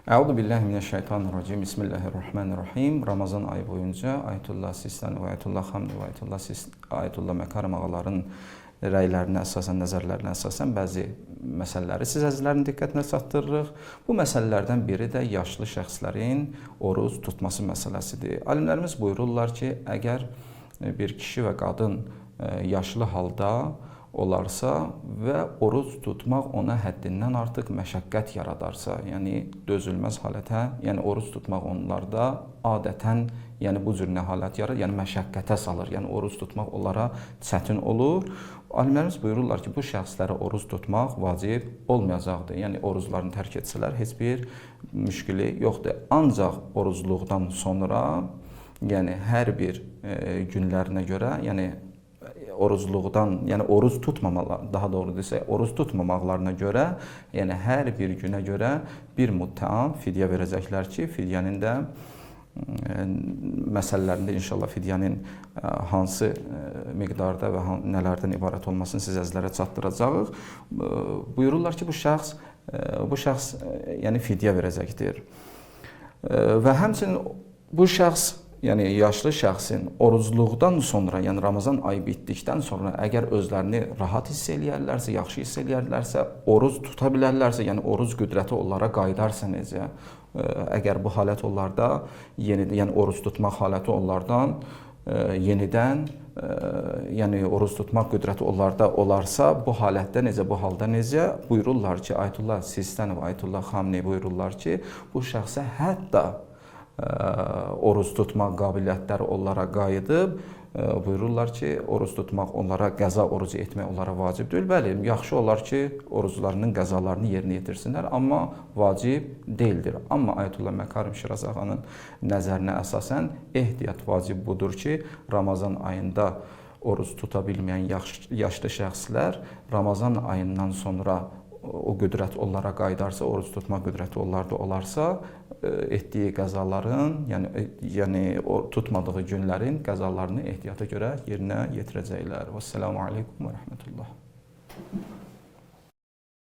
Əuzu billahi mineşşeytanirracim. Bismillahirrahmanirrahim. Ramazan ayı boyunca Ayətullah Sistani və Ayətullah Xamni və Ayətullah Məkarim ağaların rəylərinə əsasən, nəzərlərinə əsasən bəzi məsələləri siz əzizlərin diqqətinə çatdırırıq. Bu məsələlərdən biri də yaşlı şəxslərin oruc tutması məsələsidir. Alimlərimiz buyururlar ki, əgər bir kişi və qadın yaşlı halda olarsa və oruc tutmaq ona həddindən artıq məşəqqət yaradarsa, yəni dözülməz halətə, yəni oruc tutmaq onlarda adətən, yəni bu cür nə halət yaradır, yəni məşəqqətə salır, yəni oruc tutmaq onlara çətin olur. Alimlərimiz buyururlar ki, bu şəxslərə oruc tutmaq vacib olmayacaqdır. Yəni oruclarını tərk etsələr heç bir müşkili yoxdur. Ancaq orucluqdan sonra, yəni hər bir günlərinə görə, yəni orucluqdan, yəni oruc tutmamalar, daha doğru desək, oruc tutmamaqlarına görə, yəni hər bir günə görə bir muttəam fidyə verəcəklər ki, fidyənin də məsələlərində inşallah fidyənin hansı miqdarda və nələrdən ibarət olmasını siz əzizlərə çatdıracağıq. Buyururlar ki, bu şəxs yəni fidyə verəcəkdir. Və həmçinin bu şəxs, yəni yaşlı şəxsin orucluqdan sonra, yəni Ramazan ayı bitdikdən sonra əgər özlərini rahat hiss eləyərlərsə, yaxşı hiss eləyərlərsə, oruc tuta bilərlərsə, yəni oruc qüdrəti onlara qayıdarsa necə? Əgər bu halət onlarda yəni oruc tutmaq haləti onlardan yenidən yəni oruc tutmaq qüdrəti onlarda olarsa, bu halətdə necə, bu halda necə? Buyururlar ki, Ayətullah Sistani və Ayətullah Xamni buyururlar ki, bu şəxsə hətta oruc tutmaq qabiliyyətləri onlara qayıdıb, buyururlar ki, oruc tutmaq onlara, qəza orucu etmək onlara vacib deyil. Bəli, yaxşı olar ki, oruclarının qəzalarını yerinə yetirsinlər, amma vacib deyildir. Amma Ayətullah Məkarim Şiraz ağanın nəzərinə əsasən ehtiyat vacib budur ki, Ramazan ayında oruc tuta bilməyən yaşlı şəxslər Ramazan ayından sonra o qüdrət onlara qayıdarsa, oruc tutma qüdrəti onlarda olarsa, etdiyi qəzaların, yəni tutmadığı günlərin qəzalarını ehtiyata görə yerinə yetirəcəklər. Vəssalamu aleykum və rəhmətullah.